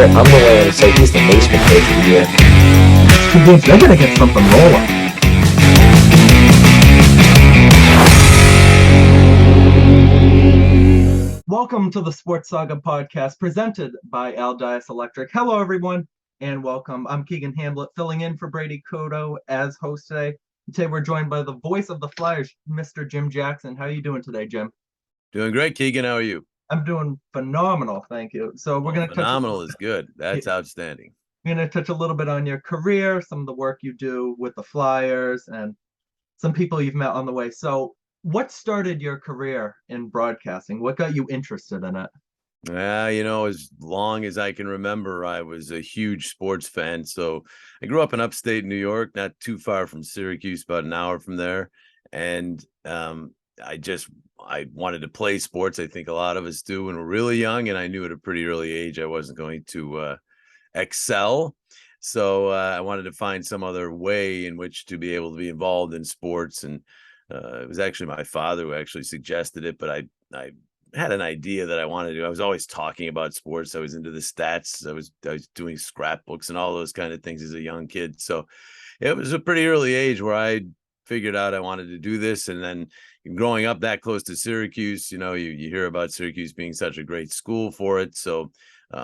I'm willing to say he's the basement coach of the year. Two games, they're gonna get something rolling. Welcome to the Sports Saga podcast presented by Aldias Electric. Hello, everyone, and welcome. I'm Keegan Hamblett, filling in for Brady Cotto as host today. Today, we're joined by the voice of the Flyers, Mr. Jim Jackson. How are you doing today, Jim? Doing great, Keegan. How are you? I'm doing phenomenal, thank you. So we're going to phenomenal is good. That's outstanding. We're going to touch a little bit on your career, some of the work you do with the Flyers, and some people you've met on the way. So what started your career in broadcasting? What got you interested in it? As long as I can remember, I was a huge sports fan. So I grew up in upstate New York, not too far from Syracuse, about an hour from there. And I wanted to play sports. I think a lot of us do when we're really young. And I knew at a pretty early age I wasn't going to excel. So I wanted to find some other way in which to be able to be involved in sports. And it was actually my father who actually suggested it, but I had an idea that I wanted to. I was always talking about sports. I was into the stats. I was doing scrapbooks and all those kind of things as a young kid. So it was a pretty early age where I figured out I wanted to do this. And then growing up that close to Syracuse, you hear about Syracuse being such a great school for it. So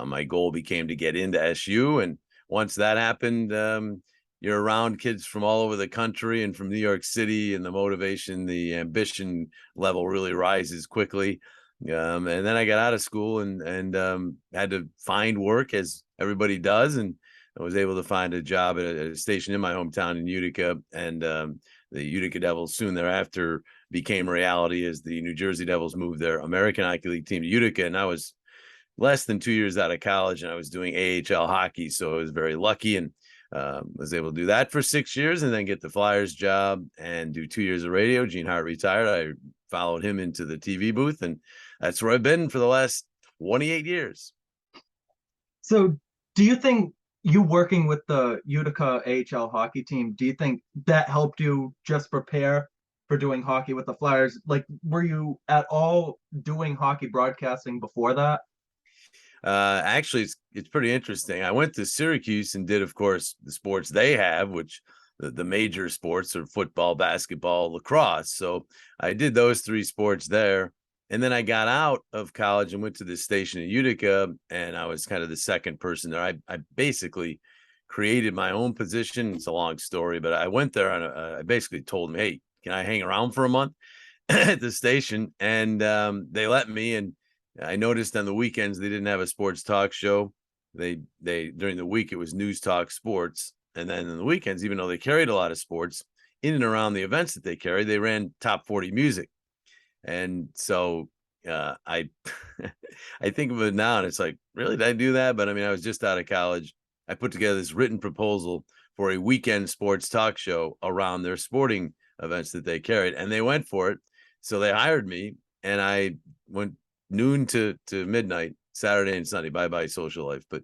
my goal became to get into SU. And once that happened, you're around kids from all over the country and from New York City, and the motivation, the ambition level really rises quickly. And then I got out of school and had to find work, as everybody does. And I was able to find a job at a station in my hometown in Utica. And the Utica Devils soon thereafter became reality as the New Jersey Devils moved their American Hockey League team to Utica. And I was less than 2 years out of college, and I was doing AHL hockey. So I was very lucky and was able to do that for 6 years and then get the Flyers job and do 2 years of radio. Gene Hart retired. I followed him into the TV booth, and that's where I've been for the last 28 years. So do you think you working with the Utica AHL hockey team, do you think that helped you just prepare for doing hockey with the Flyers? Like, were you at all doing hockey broadcasting before that? Actually, it's pretty interesting. I went to Syracuse and did, of course, the sports they have, which the major sports are football, basketball, lacrosse. So I did those three sports there. And then I got out of college and went to this station in Utica, and I was kind of the second person there. I basically created my own position. It's a long story, but I went there and I basically told them, hey, can I hang around for a month at the station? And they let me. And I noticed on the weekends they didn't have a sports talk show. They during the week it was News Talk Sports, and then in the weekends, even though they carried a lot of sports, in and around the events that they carried, they ran top 40 music. And so I I think of it now and it's like, really, did I do that? But I mean, I was just out of college. I put together this written proposal for a weekend sports talk show around their sporting events that they carried, and they went for it. So they hired me, and I went noon to midnight, Saturday and Sunday. Bye-bye social life. But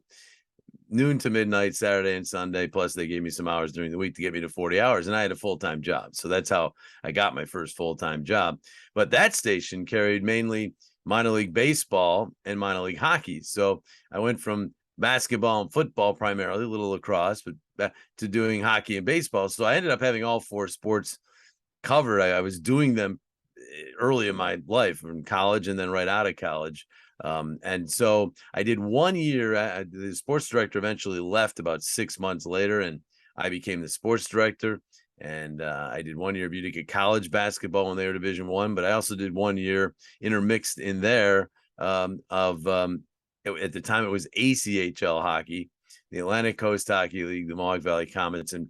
noon to midnight, Saturday and Sunday. Plus they gave me some hours during the week to get me to 40 hours. And I had a full-time job. So that's how I got my first full-time job. But that station carried mainly minor league baseball and minor league hockey. So I went from basketball and football primarily, a little lacrosse, but back to doing hockey and baseball. So I ended up having all four sports covered. I was doing them early in my life, in college and then right out of college. And so I did 1 year. The sports director eventually left about 6 months later, and I became the sports director. And I did 1 year of Utica College basketball when they were Division I, but I also did 1 year intermixed in there at the time it was ACHL hockey, the Atlantic Coast Hockey League, the Mohawk Valley Comets, and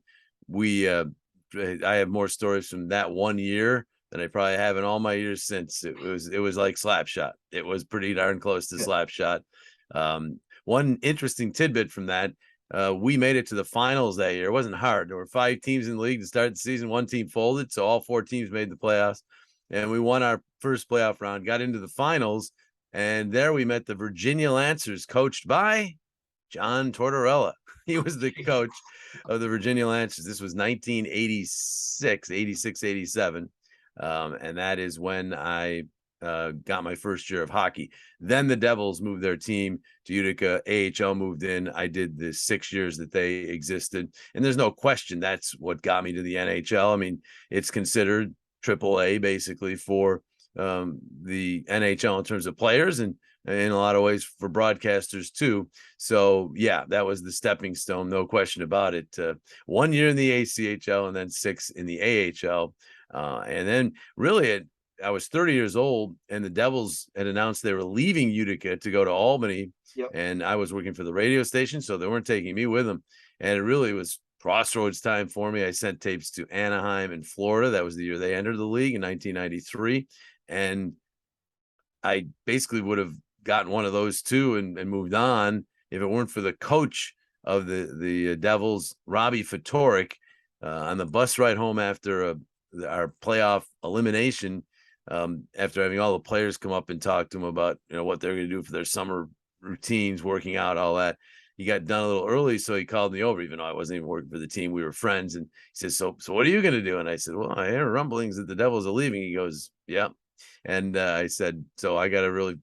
I have more stories from that 1 year than I probably have in all my years since. It was like Slapshot. It was pretty darn close to Slapshot. One interesting tidbit from that, we made it to the finals that year. It wasn't hard. There were 5 teams in the league to start the season. 1 team folded, so all 4 teams made the playoffs. And we won our first playoff round, got into the finals, and there we met the Virginia Lancers, coached by John Tortorella. He was the coach of the Virginia Lancers. This was 1986, 87. And that is when I got my first year of hockey. Then the Devils moved their team to Utica. AHL moved in. I did the 6 years that they existed. And there's no question that's what got me to the NHL. I mean, it's considered AAA basically for the NHL in terms of players and in a lot of ways for broadcasters too. So yeah, that was the stepping stone, no question about it. 1 year in the ACHL and then 6 in the AHL. And then really I was 30 years old and the Devils had announced they were leaving Utica to go to Albany. Yep. And I was working for the radio station, so they weren't taking me with them. And it really was crossroads time for me. I sent tapes to Anaheim and Florida. That was the year they entered the league in 1993. And I basically would have gotten one of those two and moved on if it weren't for the coach of the Devils, Robbie Fatorik, on the bus ride home after our playoff elimination. After having all the players come up and talk to him about what they're going to do for their summer routines, working out, all that. He got done a little early, so he called me over, even though I wasn't even working for the team. We were friends, and he says, "So what are you going to do?" And I said, "Well, I hear rumblings that the Devils are leaving." He goes, "Yeah," and I said, "So I got to really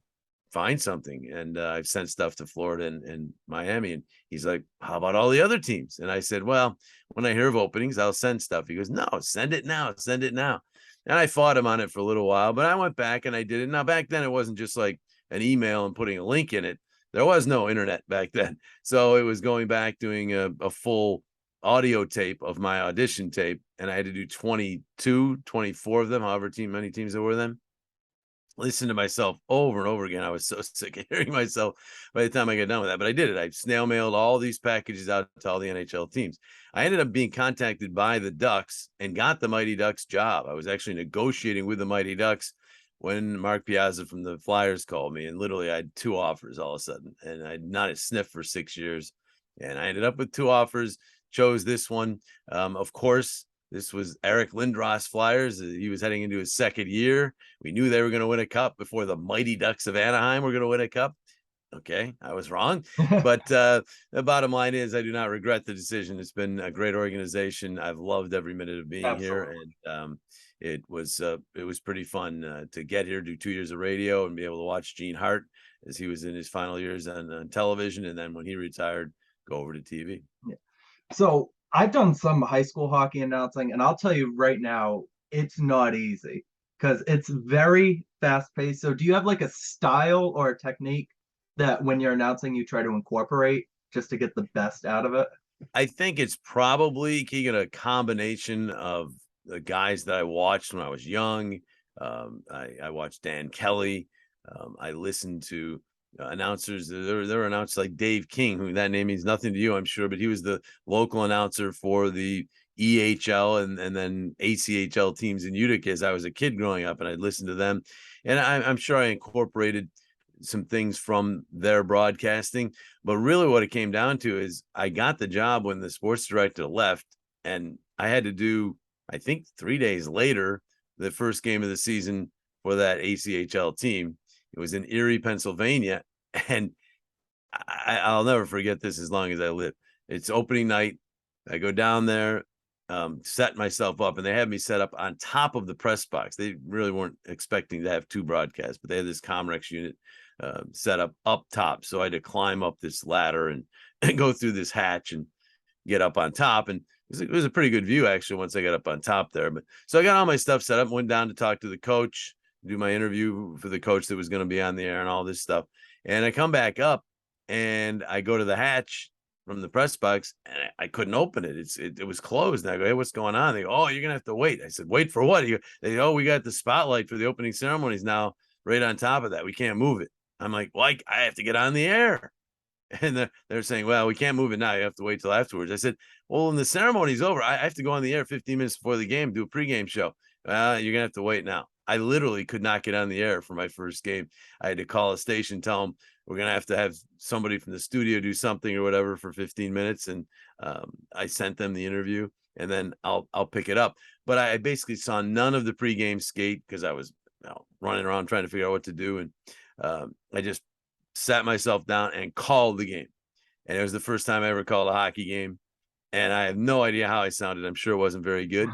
find something." And I've sent stuff to Florida and Miami, and he's like, "How about all the other teams?" And I said, "Well, when I hear of openings, I'll send stuff." He goes, "No, send it now, send it now." And I fought him on it for a little while, but I went back and I did it. Now, back then, it wasn't just like an email and putting a link in it. There was no internet back then. So it was going back, doing a full audio tape of my audition tape. And I had to do 22, 24 of them, however many teams there were then. Listen to myself over and over again. I was so sick of hearing myself by the time I got done with that, but I did it. I snail mailed all these packages out to all the NHL teams. I ended up being contacted by the Ducks and got the Mighty Ducks job. I was actually negotiating with the Mighty Ducks when Mark Piazza from the Flyers called me, and literally I had 2 offers all of a sudden, and I'd not a sniff for 6 years. And I ended up with 2 offers, chose this one. Of course, this was Eric Lindros Flyers. He was heading into his 2nd year. We knew they were going to win a cup before the Mighty Ducks of Anaheim were going to win a cup. Okay, I was wrong. But the bottom line is I do not regret the decision. It's been a great organization. I've loved every minute of being here. And it was pretty fun to get here, do 2 years of radio, and be able to watch Gene Hart as he was in his final years on television. And then when he retired, go over to TV. Yeah. So I've done some high school hockey announcing, and I'll tell you right now, it's not easy because it's very fast paced. So do you have like a style or a technique that when you're announcing you try to incorporate just to get the best out of it? I think it's probably, Keegan, a combination of the guys that I watched when I was young. I watched Dan Kelly. I listened to announcers. There were announcers like Dave King, who that name means nothing to you, I'm sure, but he was the local announcer for the EHL and then ACHL teams in Utica as I was a kid growing up, and I'd listen to them. And I'm sure I incorporated some things from their broadcasting, but really what it came down to is I got the job when the sports director left, and I had to do, I think 3 days later, the first game of the season for that ACHL team. It was in Erie, Pennsylvania, and I'll never forget this as long as I live. It's opening night. I go down there, set myself up, and they had me set up on top of the press box. They really weren't expecting to have 2 broadcasts, but they had this Comrex unit set up top. So I had to climb up this ladder and go through this hatch and get up on top. And it was a pretty good view, actually, once I got up on top there. But so I got all my stuff set up, went down to talk to the coach, do my interview for the coach that was going to be on the air and all this stuff. And I come back up and I go to the hatch from the press box and I couldn't open it. It was closed. And I go, "Hey, what's going on?" They go, "Oh, you're going to have to wait." I said, "Wait for what?" They go, "Oh, we got the spotlight for the opening ceremonies now right on top of that. We can't move it." I'm like, "Well, I have to get on the air." And they're saying, "Well, we can't move it now. You have to wait till afterwards." I said, "Well, when the ceremony's over, I have to go on the air 15 minutes before the game, do a pregame show." "Well, you're going to have to wait now." I literally could not get on the air for my first game. I had to call a station, tell them we're going to have somebody from the studio do something or whatever for 15 minutes. And I sent them the interview and then I'll pick it up. But I basically saw none of the pregame skate because I was running around trying to figure out what to do. And I just sat myself down and called the game. And it was the first time I ever called a hockey game. And I have no idea how I sounded. I'm sure it wasn't very good.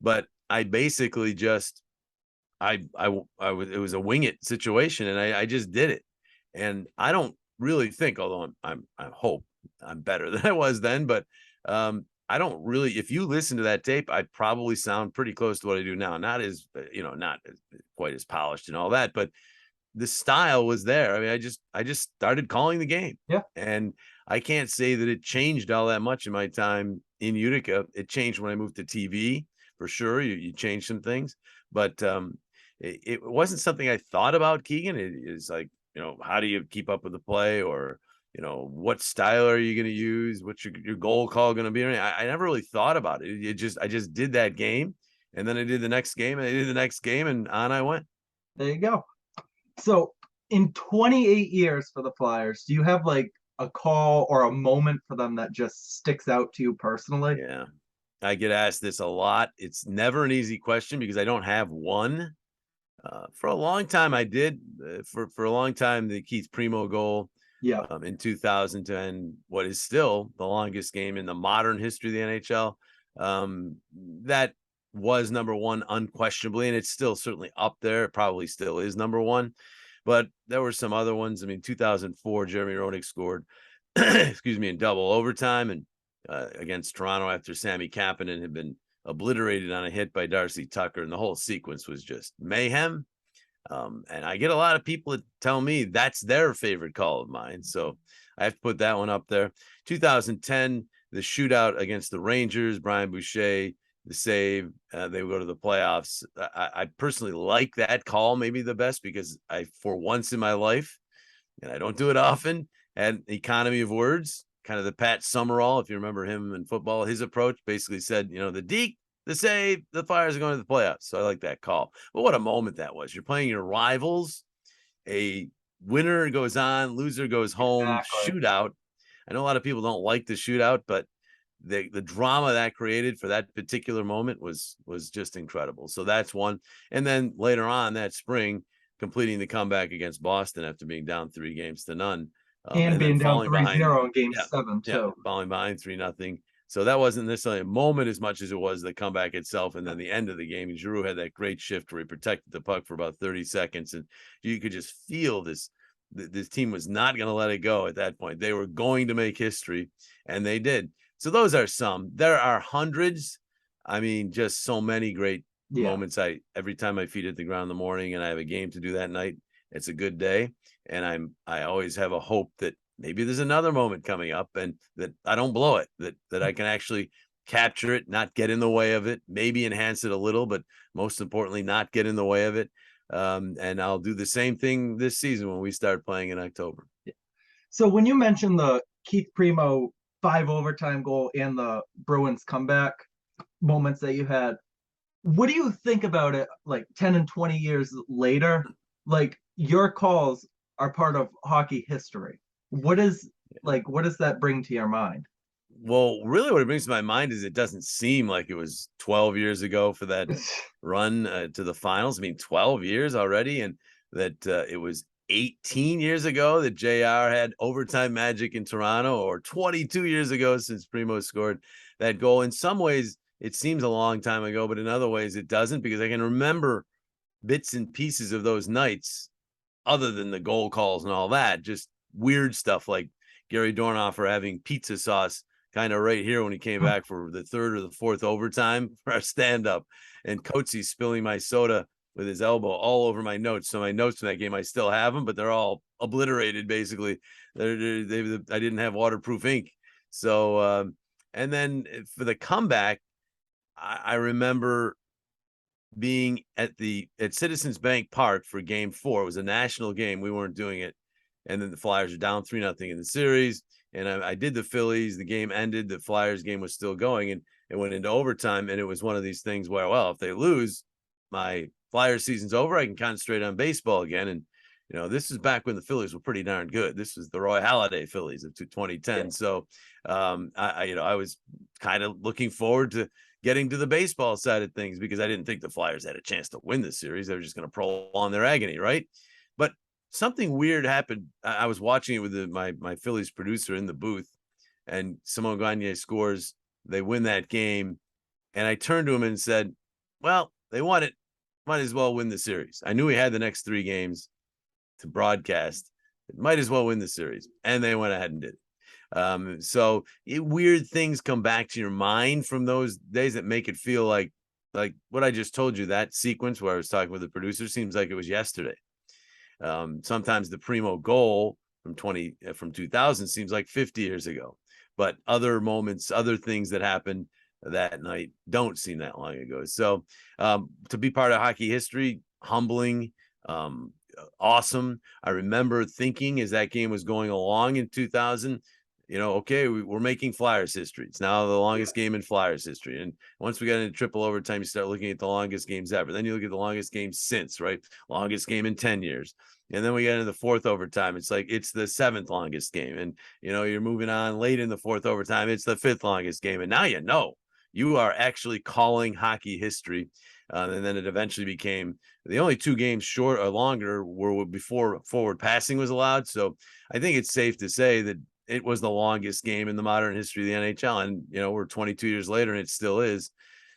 But I basically just it was a wing it situation, and I just did it. And I don't really think, although I hope I'm better than I was then, but I don't really, if you listen to that tape, I probably sound pretty close to what I do now. Not as, not as, quite as polished and all that, but the style was there. I mean, I just started calling the game. Yeah. And I can't say that it changed all that much in my time in Utica. It changed when I moved to TV, for sure. You change some things, but it wasn't something I thought about, Keegan. It is like, how do you keep up with the play, or what style are you going to use? What's your goal call going to be? I never really thought about it. I just did that game, and then I did the next game, and I did the next game, and on I went. There you go. So in 28 years for the Flyers, do you have like a call or a moment for them that just sticks out to you personally? Yeah. I get asked this a lot. It's never an easy question because I don't have one. For a long time, I did. For a long time, the Keith Primo goal Yeah. in 2010, what is still the longest game in the modern history of the NHL. That was number one unquestionably, and it's still certainly up there. It probably still is number one. But there were some other ones. I mean, 2004, Jeremy Roenick scored, excuse me, in double overtime and against Toronto after Sammy Kapanen had been obliterated on a hit by Darcy Tucker, and the whole sequence was just mayhem. And I get a lot of people that tell me that's their favorite call of mine, so I have to put that one up there. 2010, the shootout against the Rangers, Brian Boucher, the save, they go to the playoffs. I personally like that call maybe the best because I, for once in my life, and I don't do it often, had economy of words, kind of the Pat Summerall, if you remember him in football. His approach basically said, the deke, the save, the Flyers are going to the playoffs. So I like that call. But what a moment that was. You're playing your rivals. A winner goes on, loser goes home, Exactly. shootout. I know a lot of people don't like the shootout, but the drama that created for that particular moment was just incredible. So that's one. And then later on that spring, completing the comeback against Boston after being down 3-0. And And then being down falling behind, 3-0 in game yeah, 7 yeah, too. falling behind 3-0. So that wasn't necessarily a moment as much as it was the comeback itself. And then the end of the game, Giroux had that great shift where he protected the puck for about 30 seconds. And you could just feel this team was not going to let it go at that point. They were going to make history, and they did. So those are some. There are hundreds. I mean, just so many great moments. Every time my feet hit the ground in the morning and I have a game to do that night, it's a good day. And I always have a hope that maybe there's another moment coming up and that I don't blow it, that I can actually capture it, not get in the way of it, maybe enhance it a little, but most importantly, not get in the way of it. And I'll do the same thing this season when we start playing in October. So when you mentioned the Keith Primo 5 overtime goal and the Bruins comeback moments that you had, what do you think about it like 10 and 20 years later? Like, your calls are part of hockey history. What does that bring to your mind? Well, really what it brings to my mind is it doesn't seem like it was 12 years ago for that run to the finals. I mean, 12 years already, and that it was 18 years ago that JR had overtime magic in Toronto, or 22 years ago since Primo scored that goal. In some ways, it seems a long time ago, but in other ways it doesn't, because I can remember bits and pieces of those nights other than the goal calls and all that, just weird stuff like Gary Dornhofer having pizza sauce kind of right here when he came back for the third or the fourth overtime for our stand-up, and Coatsy spilling my soda with his elbow all over my notes. So my notes from that game, I still have them, but they're all obliterated basically. I didn't have waterproof ink. So and then for the comeback, I remember being at Citizens Bank Park for game 4. It was a national game. We weren't doing it. And then the Flyers are down 3-0 in the series. And I did the Phillies. The game ended. The Flyers game was still going, and it went into overtime. And it was one of these things where, well, if they lose, my Flyers season's over. I can concentrate on baseball again. And, this is back when the Phillies were pretty darn good. This was the Roy Halladay Phillies of 2010. Yeah. So I was kind of looking forward to getting to the baseball side of things, because I didn't think the Flyers had a chance to win this series. They were just going to prolong their agony, right? But something weird happened. I was watching it with my Phillies producer in the booth, and Simon Gagne scores. They win that game, and I turned to him and said, "Well, they won it, might as well win the series. I knew we had the next 3 games to broadcast. It might as well win the series. And they went ahead and did it. So weird things come back to your mind from those days that make it feel like what I just told you, that sequence where I was talking with the producer seems like it was yesterday. Sometimes the Primo goal from 2000 seems like 50 years ago, but other moments, other things that happened that night don't seem that long ago. So to be part of hockey history, humbling, awesome. I remember thinking as that game was going along in 2000, okay, we're making Flyers history. It's now the longest game in Flyers history. And once we got into triple overtime, you start looking at the longest games ever. Then you look at the longest game since, right? Longest game in 10 years. And then we get into the 4th overtime. It's like it's the 7th longest game. And, you're moving on late in the 4th overtime. It's the 5th longest game. And now you are actually calling hockey history. And then it eventually became the only 2 games short or longer were before forward passing was allowed. So I think it's safe to say that it was the longest game in the modern history of the NHL. And, we're 22 years later and it still is.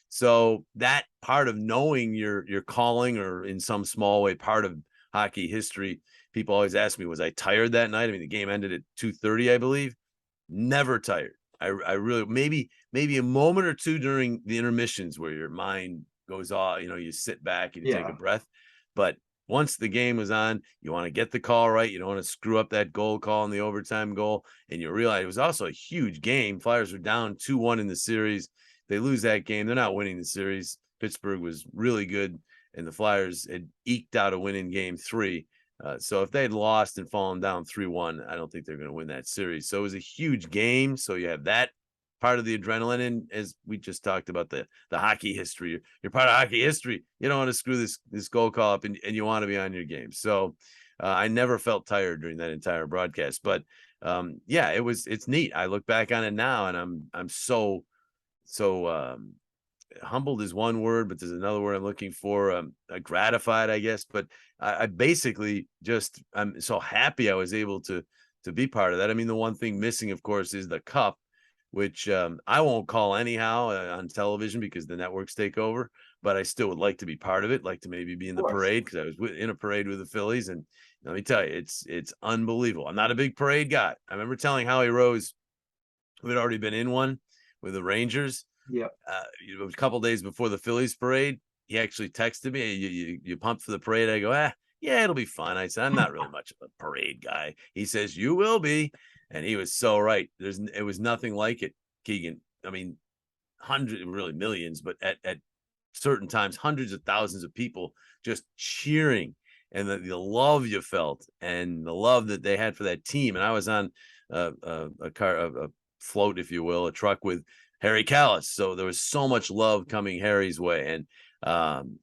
So that part of knowing your calling, or in some small way, part of hockey history, people always ask me, was I tired that night? I mean, the game ended at 2:30, I believe. Never tired. I really, maybe a moment or two during the intermissions where your mind goes off, you sit back and you take a breath. But once the game was on, you want to get the call right. You don't want to screw up that goal call and the overtime goal. And you realize it was also a huge game. Flyers were down 2-1 in the series. They lose that game. They're not winning the series. Pittsburgh was really good, and the Flyers had eked out a win in game 3. So if they had lost and fallen down 3-1, I don't think they're going to win that series. So it was a huge game. So you have that part of the adrenaline. And as we just talked about the hockey history, you're part of hockey history. You don't want to screw this goal call up, and you want to be on your game. So I never felt tired during that entire broadcast. But it's neat. I look back on it now, and I'm so humbled is one word, but there's another word I'm looking for. Gratified, I guess. But I basically I'm so happy I was able to be part of that. I mean, the one thing missing, of course, is the cup, which I won't call anyhow on television because the networks take over. But I still would like to be part of it, like to maybe be in the parade, because I was in a parade with the Phillies. And let me tell you, it's unbelievable. I'm not a big parade guy. I remember telling Howie Rose, who had already been in one with the Rangers. Yeah. A couple days before the Phillies parade, he actually texted me, you pumped for the parade? I go, yeah, it'll be fun. I said, I'm not really much of a parade guy. He says, you will be. And he was so right. It was nothing like it, Keegan. I mean, hundreds, really millions, but at certain times, hundreds of thousands of people just cheering, and the love you felt and the love that they had for that team. And I was on a float, if you will, a truck with Harry Callis. So there was so much love coming Harry's way. And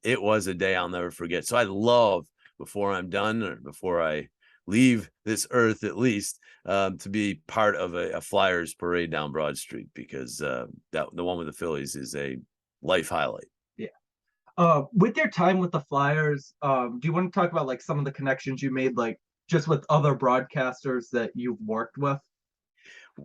it was a day I'll never forget. So I love, before I'm done, or before I leave this earth, at least, to be part of a Flyers parade down Broad Street, because the one with the Phillies is a life highlight. Yeah. With your time with the Flyers, do you want to talk about like some of the connections you made, like just with other broadcasters that you've worked with?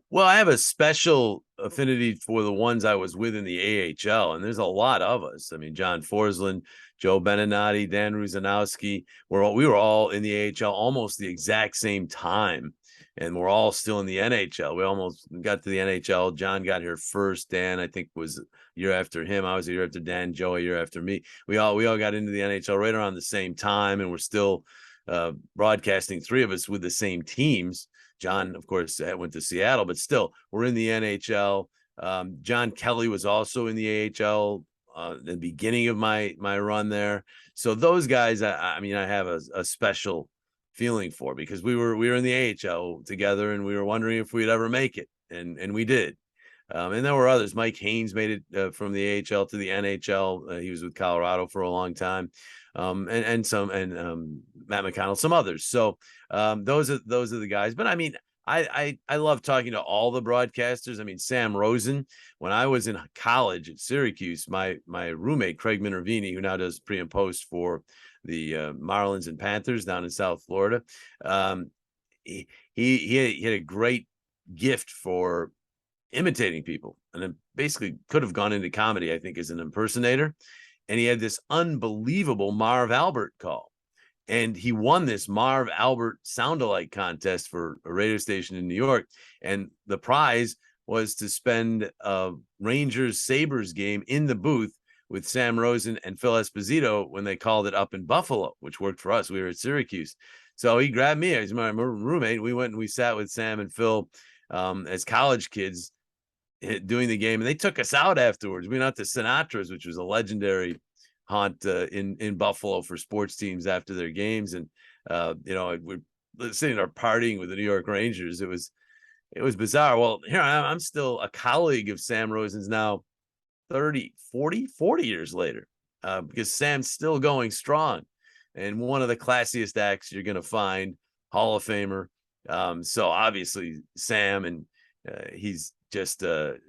Well, I have a special affinity for the ones I was with in the AHL, and there's a lot of us. I mean, John Forsland, Joe Beninati, Dan Ruzanowski, we were all in the AHL almost the exact same time, and we're all still in the NHL. We almost got to the NHL. John got here first. Dan, I think, was a year after him. I was a year after Dan. Joe a year after me. We all got into the NHL right around the same time, and we're still broadcasting, 3 of us with the same teams. John, of course, went to Seattle, but still, we're in the NHL. John Kelly was also in the AHL the beginning of my run there. So those guys, I mean, I have a special feeling for, because we were in the AHL together, and we were wondering if we'd ever make it, and we did. And there were others. Mike Haynes made it from the AHL to the NHL. He was with Colorado for a long time. And Matt McConnell, some others. So those are the guys. But I mean, I love talking to all the broadcasters. I mean, Sam Rosen, when I was in college at Syracuse, my roommate Craig Minervini, who now does pre and post for the Marlins and Panthers down in South Florida, he had a great gift for imitating people, and it basically could have gone into comedy, I think, as an impersonator. and he had this unbelievable Marv Albert call. And he won this Marv Albert sound-alike contest for a radio station in New York. And the prize was to spend a Rangers Sabres game in the booth with Sam Rosen and Phil Esposito when they called it up in Buffalo, which worked for us. We were at Syracuse. So he grabbed me. He's my roommate. We went and we sat with Sam and Phil as college kids doing the game. And they took us out afterwards. We went out to Sinatra's, which was a legendary haunt in Buffalo for sports teams after their games. And, we're sitting there partying with the New York Rangers. It was bizarre. Well, here I am. I'm still a colleague of Sam Rosen's now 30, 40 years later, because Sam's still going strong and one of the classiest acts you're going to find, Hall of Famer. So obviously Sam, and he's just a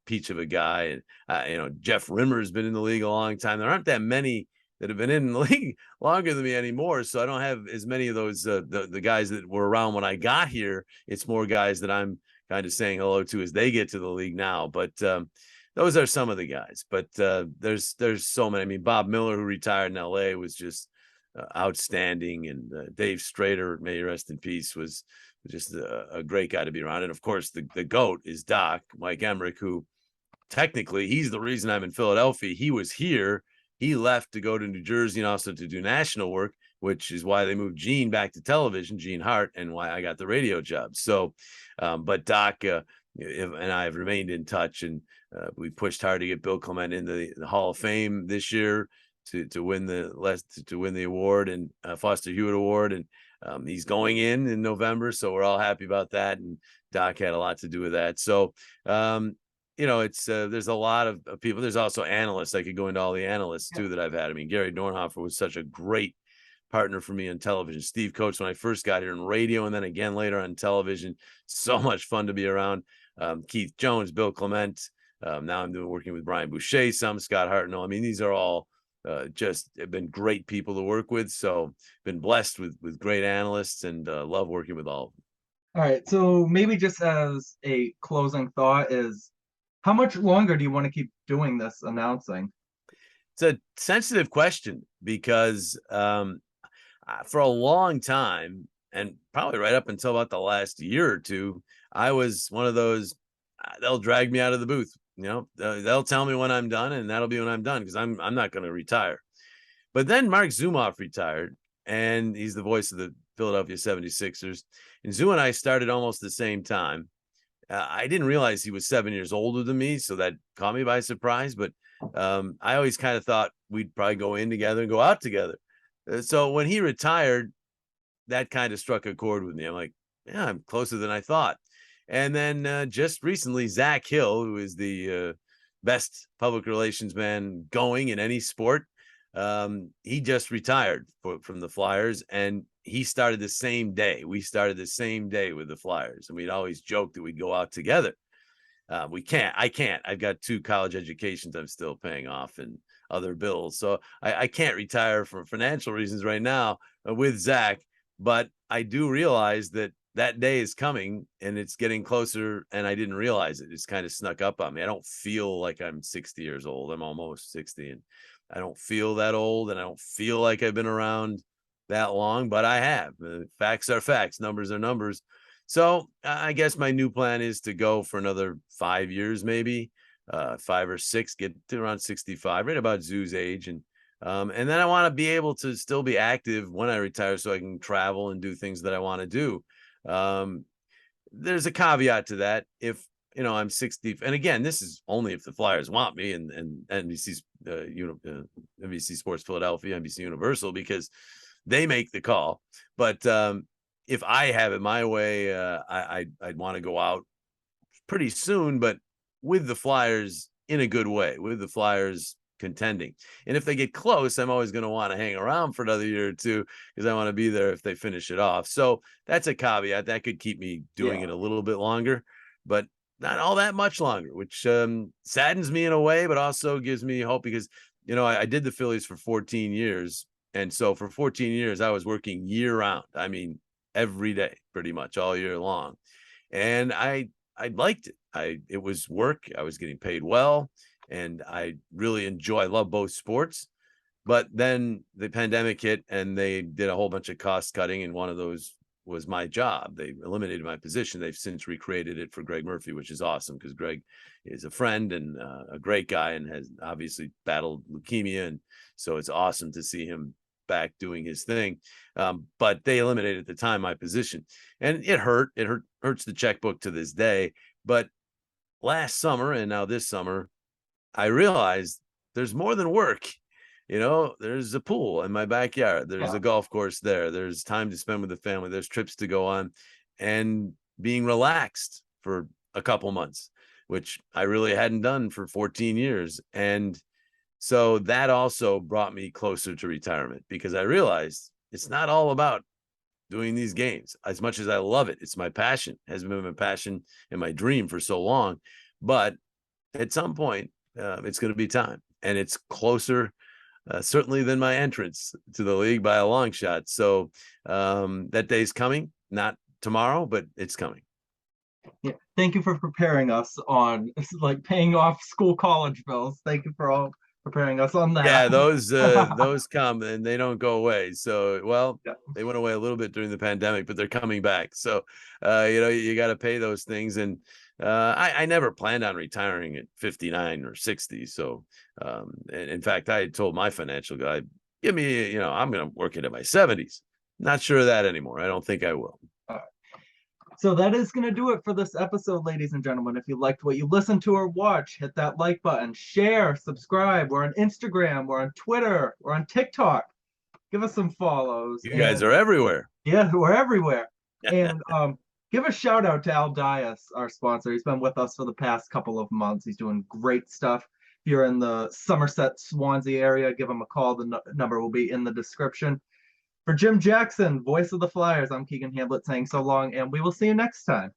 peach of a guy. And, Jeff Rimmer's been in the league a long time. There aren't that many that have been in the league longer than me anymore. So I don't have as many of those, the guys that were around when I got here. It's more guys that I'm kind of saying hello to as they get to the league now. But those are some of the guys, but there's so many. I mean, Bob Miller, who retired in LA, was just outstanding. And Dave Strader, may he rest in peace, was just a great guy to be around. And of course, the GOAT is Doc, Mike Emmerich, who technically he's the reason I'm in Philadelphia. He was here. He left to go to New Jersey and also to do national work, which is why they moved Gene back to television, Gene Hart, and why I got the radio job. So, but Doc and I have remained in touch, and we pushed hard to get Bill Clement in the Hall of Fame this year to win the award, and Foster Hewitt Award, and he's going in November, so we're all happy about that. And Doc had a lot to do with that. So, it's there's a lot of people. There's also analysts. I could go into all the analysts too that I've had. I mean, Gary Dornhofer was such a great partner for me on television. Steve Coates, when I first got here in radio, and then again later on television. So much fun to be around. Keith Jones, Bill Clement. Now I'm working with Brian Boucher, Scott Hartnell. I mean, these are all just have been great people to work with. So been blessed with great analysts, and love working with all of them. All right. So maybe just as a closing thought is, how much longer do you want to keep doing this announcing? It's a sensitive question because for a long time, and probably right up until about the last year or two, I was one of those, they'll drag me out of the booth. They'll tell me when I'm done, and that'll be when I'm done, because I'm not going to retire. But then Mark Zumoff retired, and he's the voice of the Philadelphia 76ers. And Zoo and I started almost the same time. I didn't realize he was 7 years older than me, so that caught me by surprise. But I always kind of thought we'd probably go in together and go out together. So when he retired, that kind of struck a chord with me. I'm like, yeah, I'm closer than I thought. And then just recently, Zach Hill, who is the best public relations man going in any sport, he just retired from the Flyers, and he started the same day. We started the same day with the Flyers, and we'd always joke that we'd go out together. I can't. I've got 2 college educations I'm still paying off and other bills. So I can't retire for financial reasons right now with Zach, but I do realize that day is coming, and it's getting closer, and I didn't realize it. It's kind of snuck up on me. I don't feel like I'm 60 years old. I'm almost 60, and I don't feel that old, and I don't feel like I've been around that long, but I have. Facts are facts. Numbers are numbers. So I guess my new plan is to go for another 5 years, maybe 5 or 6, get to around 65, right about Zoo's age. And then I want to be able to still be active when I retire, so I can travel and do things that I want to do. There's a caveat to that. If I'm 60, and again, this is only if the Flyers want me, and NBC Sports Philadelphia, NBC Universal, because they make the call. But if I have it my way, I'd want to go out pretty soon, but with the Flyers in a good way, with the Flyers contending. And if they get close, I'm always going to want to hang around for another year or two, because I want to be there if they finish it off. So that's a caveat that could keep me doing it a little bit longer, but not all that much longer, which saddens me in a way, but also gives me hope, because I did the Phillies for 14 years. And so for 14 years, I was working year round. I mean, every day, pretty much all year long. And I liked it. It was work. I was getting paid well. and I really I love both sports. But then the pandemic hit and they did a whole bunch of cost cutting, and one of those was my job. They eliminated my position. They've since recreated it for Greg Murphy, which is awesome because Greg is a friend and a great guy and has obviously battled leukemia. And so it's awesome to see him back doing his thing. But they eliminated at the time my position, and it hurts the checkbook to this day. But last summer and now this summer, I realized there's more than work. There's a pool in my backyard. There's a golf course there. There's time to spend with the family. There's trips to go on and being relaxed for a couple months, which I really hadn't done for 14 years. And so that also brought me closer to retirement because I realized it's not all about doing these games. As much as I love it, it's my passion, has been my passion and my dream for so long. But at some point, it's going to be time, and it's closer certainly than my entrance to the league by a long shot. So that day's coming, not tomorrow, but it's coming. Yeah. Thank you for preparing us on like paying off school college bills. Thank you for all preparing us on that. Yeah, those come and they don't go away. So, well, Yeah. they went away a little bit during the pandemic, but they're coming back. So, you got to pay those things. And I never planned on retiring at 59 or 60. So, in fact, I had told my financial guy, give me, I'm going to work into my 70s. Not sure of that anymore. I don't think I will. So that is going to do it for this episode, ladies and gentlemen. If you liked what you listened to or watched, hit that like button, share, subscribe. We're on Instagram, we're on Twitter, we're on TikTok. Give us some follows. You guys are everywhere. Yeah, we're everywhere. And give a shout out to Al Dias, our sponsor. He's been with us for the past couple of months. He's doing great stuff. If you're in the Somerset, Swansea area, give him a call. The number will be in the description. For Jim Jackson, voice of the Flyers, I'm Keegan Hamblett saying so long, and we will see you next time.